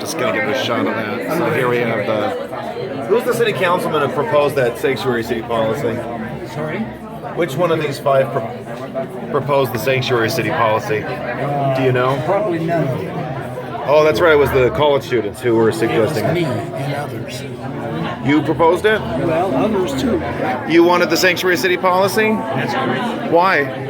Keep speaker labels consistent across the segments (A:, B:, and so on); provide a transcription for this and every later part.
A: just going to give it a shot of that. So here we have who's the city councilman who proposed that sanctuary city policy?
B: Sorry?
A: Which one of these five proposed the sanctuary city policy? Do you know?
B: Probably none of them.
A: Oh, that's right. It was the college students who were suggesting
B: Me
A: it.
B: and others.
A: You proposed it?
B: Well, others too.
A: You wanted the sanctuary city policy?
B: That's correct.
A: Why?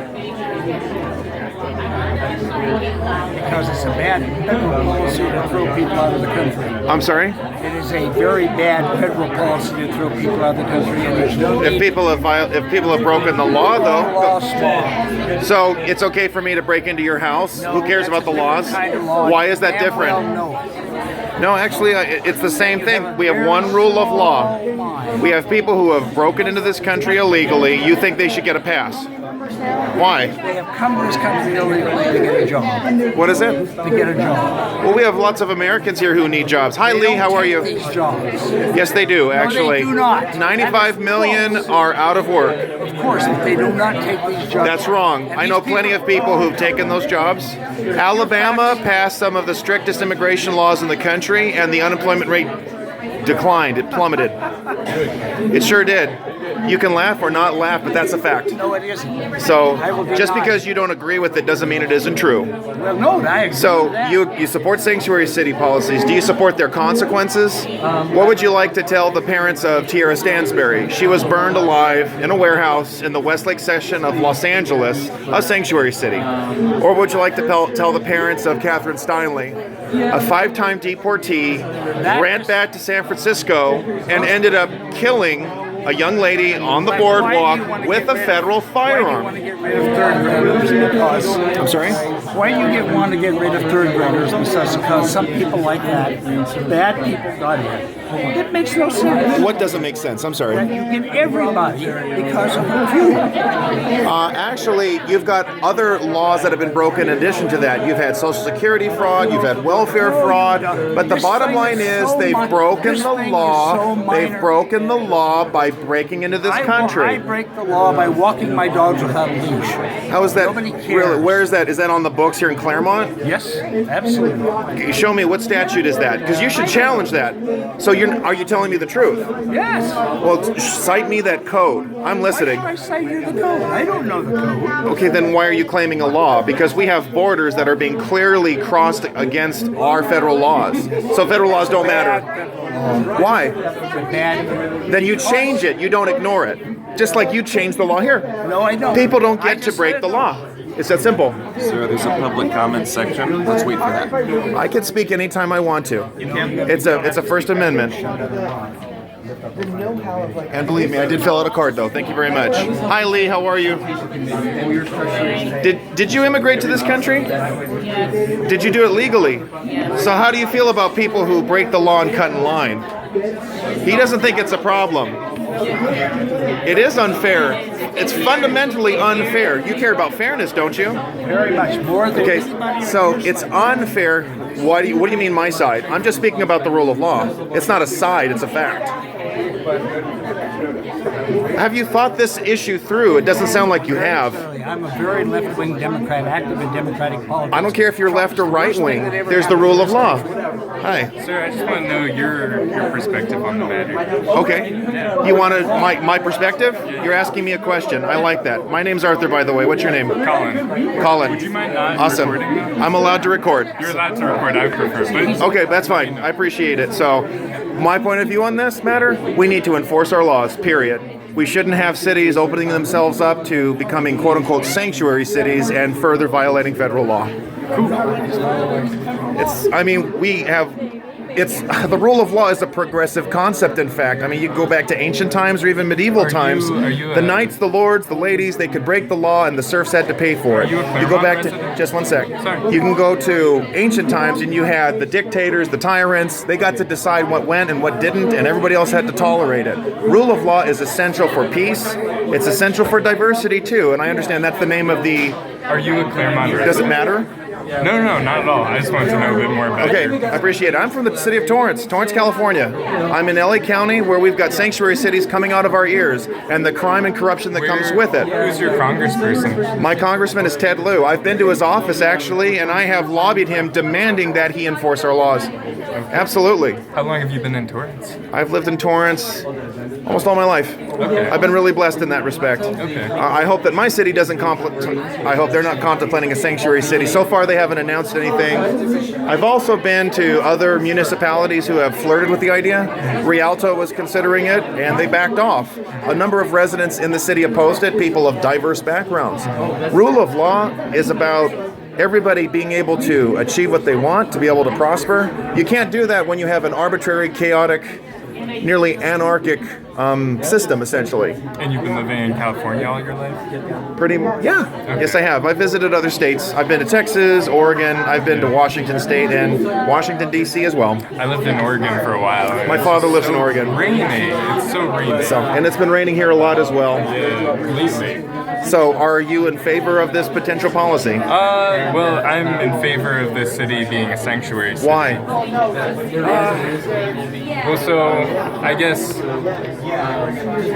B: Because it's a bad federal policy to throw people out of the country.
A: I'm sorry?
B: It is a very bad federal policy to throw people out of the country, and there's no
A: If
B: need
A: people have broken the law,
B: law
A: though,
B: small.
A: so it's okay for me to break into your house. Who cares about the laws?
B: Kind of law.
A: Why is that
B: Damn
A: different?
B: well know.
A: No, actually, it's the same thing. We have one rule of law. We have people who have broken into this country illegally. You think they should get a pass? Why?
B: They have come to this country illegally to get a job.
A: What is it?
B: To get a job.
A: Well, we have lots of Americans here who need jobs. Hi, Lee. How are you?
B: These jobs.
A: Yes, they do, actually.
B: they do not.
A: 95 million are out of work.
B: Of course, if they do not take these jobs.
A: That's wrong.
B: And
A: I know
B: these
A: plenty of people who've taken those jobs. Alabama passed some of the strictest immigration laws in the country, and the unemployment rate declined. It plummeted. It sure did. You can laugh or not laugh, but that's a fact.
B: No, it isn't.
A: So
B: I will
A: just
B: deny.
A: because you don't agree with it doesn't mean it isn't true.
B: Well, no, I agree
A: So
B: with that.
A: you support sanctuary city policies. Do you support their consequences? What would you like to tell the parents of Tierra Stansberry? She was burned alive in a warehouse in the Westlake section of Los Angeles, a sanctuary city. Or would you like to tell the parents of Catherine Steinle, a 5-time deportee, ran back to San Francisco and ended up killing a young lady on the boardwalk with a federal firearm?
B: Why do you want to get rid of third graders? Because
A: I'm sorry?
B: why do you want to get rid of third graders? Because some people like that, bad people got in. It makes no sense.
A: What doesn't make sense? I'm sorry.
B: You get everybody because of a few.
A: Actually, you've got other laws that have been broken in addition to that. You've had Social Security fraud, you've had welfare fraud, but the bottom line is they've broken the law. They've broken the law by breaking into this
B: I
A: country.
B: break the law by walking my dogs without a leash.
A: How is that?
B: Nobody cares.
A: Really? Where is that? Is that on the books here in Claremont?
B: Yes, absolutely.
A: Show me what statute is that? Because you should challenge that. So are you telling me the truth?
B: Yes.
A: Well, cite me that code. I'm listening.
B: Why should I cite you the code? I don't know the code.
A: Okay, then why are you claiming a law? Because we have borders that are being clearly crossed against our federal laws. So federal laws don't matter. Why? Then you change it. You don't ignore it. Just like you changed the law here.
B: No, I don't.
A: People don't
B: I
A: get to
B: just
A: break
B: said
A: the
B: no.
A: law. It's that simple.
C: Sir, there's a public comment section. Let's wait for that.
A: I can speak anytime I want to. It's a First Amendment. And believe me, I did fill out a card though. Thank you very much. Hi Lee, how are you? Did you immigrate to this country? Did you do it legally? So how do you feel about people who break the law and cut in line? He doesn't think it's a problem. It is unfair. It's fundamentally unfair. You care about fairness, don't you?
B: Very much more than
A: Okay,
B: anybody
A: so
B: else.
A: it's unfair. What do you mean my side? I'm just speaking about the rule of law. It's not a side, it's a fact. Have you thought this issue through? It doesn't sound like you have.
B: I'm a very left-wing Democrat, active in Democratic politics.
A: I don't care if you're left or right wing. There's the rule of law. Hi.
D: Sir, I just want to know your perspective on the matter.
A: Okay. You want my perspective? You're asking me a question. I like that. My name's Arthur, by the way. What's your name?
D: Colin.
A: Colin.
D: Would you mind not
A: Awesome.
D: recording though?
A: I'm allowed to record.
D: You're allowed to record, I would prefer, but
A: Okay, that's fine. I appreciate it. So, my point of view on this matter, we need to enforce our laws, period. We shouldn't have cities opening themselves up to becoming quote-unquote sanctuary cities and further violating federal law. The rule of law is a progressive concept, in fact. I mean, you go back to ancient times or even medieval times. The knights, the lords, the ladies, they could break the law and the serfs had to pay for it.
D: you a
A: You go
D: Claremont
A: back to,
D: resident?
A: just one sec.
D: Sorry.
A: You can go to ancient times and you had the dictators, the tyrants, they got to decide what went and what didn't, and everybody else had to tolerate it. Rule of law is essential for peace. It's essential for diversity too, and I understand that's the name of the...
D: are you a Claremont resident?
A: Does it matter?
D: No, not at all. I just wanted to know a bit more about
A: Okay,
D: your-
A: I appreciate it. I'm from the city of Torrance, California. I'm in LA County where we've got sanctuary cities coming out of our ears and the crime and corruption that comes with it.
D: Who's your congressperson?
A: My congressman is Ted Lieu. I've been to his office actually, and I have lobbied him demanding that he enforce our laws. Absolutely.
D: How long have you been in Torrance?
A: I've lived in Torrance almost all my life.
D: Okay.
A: I've been really blessed in that respect.
D: Okay.
A: I hope that my city doesn't I hope they're not contemplating a sanctuary city. So far, they haven't announced anything. I've also been to other municipalities who have flirted with the idea. Rialto was considering it, and they backed off. A number of residents in the city opposed it, people of diverse backgrounds. Rule of law is about everybody being able to achieve what they want, to be able to prosper. You can't do that when you have an arbitrary, chaotic, nearly anarchic system, essentially.
D: And you've been living in California all your life?
A: Yeah.
D: Okay.
A: Yes, I have. I visited other states. I've been to Texas, Oregon. I've been to Washington State and Washington, D.C. as well.
D: I lived in Oregon for a while.
A: My father lives in Oregon.
D: Rainy. It's so rainy.
A: And it's been raining here a lot as well.
D: Yeah, lately.
A: So, are you in favor of this potential policy?
D: Well, I'm in favor of this city being a sanctuary city.
A: Why?
D: Well, so I guess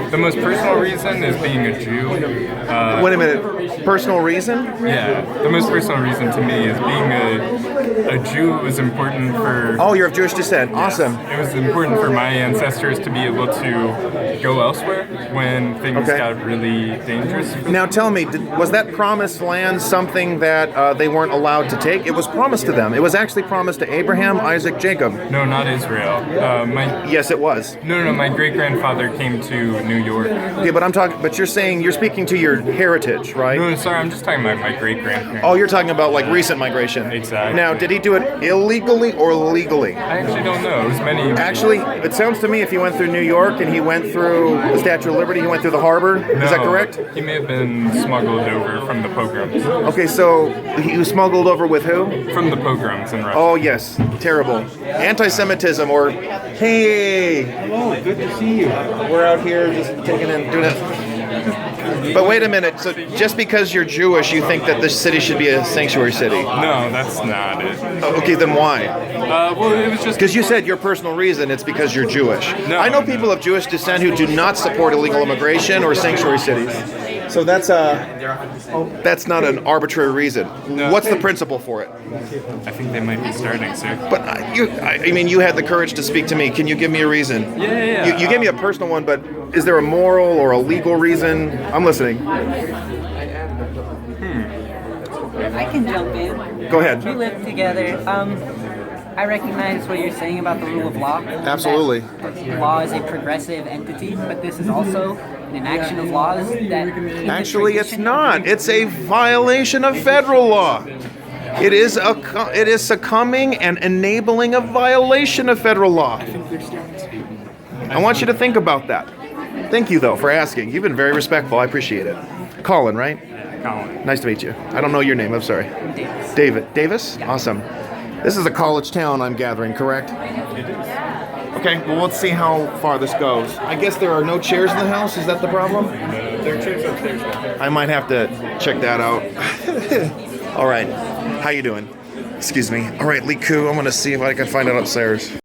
D: the most personal reason is being a Jew.
A: Wait a minute. Personal reason?
D: Yeah, the most personal reason to me is being a Jew was important for.
A: Oh, you're of Jewish descent. Awesome.
D: It was important for my ancestors to be able to go elsewhere when things got really dangerous.
A: Now tell me, was that promised land something that they weren't allowed to take? It was promised to them. It was actually promised to Abraham, Isaac, Jacob.
D: No, not Israel.
A: Yes, it was.
D: No, my great-grandfather came to New York.
A: Okay, but you're speaking to your heritage, right?
D: No, sorry, I'm just talking about my great-grandparents.
A: Oh, you're talking about like recent migration.
D: Exactly.
A: Now, did he do it illegally or legally?
D: I actually don't know. It was many.
A: Actually, it sounds to me if he went through New York and he went through the Statue of Liberty, he went through the harbor. Is that correct?
D: He may have been smuggled over from the pogroms.
A: Okay, so he was smuggled over with who?
D: From the pogroms in Russia.
A: Oh, yes. Terrible. Anti-Semitism or, hey.
B: Hello, good to see you.
A: We're out here just taking in, doing it. But wait a minute. So just because you're Jewish, you think that this city should be a sanctuary city?
D: No, that's not it.
A: Okay, then why?
D: Well, it was just
A: Because you said your personal reason, it's because you're Jewish.
D: No,
A: I know
D: no.
A: people of Jewish descent who do not support illegal immigration or sanctuary cities. So that's not an arbitrary reason.
D: No.
A: What's the principle for it?
D: I think they might be starting soon.
A: But I mean, you had the courage to speak to me. Can you give me a reason?
D: Yeah.
A: You gave me a personal one, but is there a moral or a legal reason? I'm listening.
E: I can jump in.
A: Go ahead.
E: We live together. I recognize what you're saying about the rule of law.
A: Absolutely.
E: That law is a progressive entity, but this is also an enaction of laws that. in the
A: Actually, it's
E: tradition-
A: not. It's a violation of federal law. It is succumbing and enabling a violation of federal law. I want you to think about that. Thank you, though, for asking. You've been very respectful. I appreciate it. Colin, right?
D: Colin.
A: Nice to meet you. I don't know your name. I'm sorry.
E: Davis.
A: David. Davis? Awesome. This is a college town, I'm gathering, correct?
D: It is.
A: Okay, well, let's see how far this goes. I guess there are no chairs in the house. Is that the problem?
D: There are chairs upstairs.
A: I might have to check that out. All right. How you doing? Excuse me. All right, Lee Koo, I'm going to see if I can find out upstairs.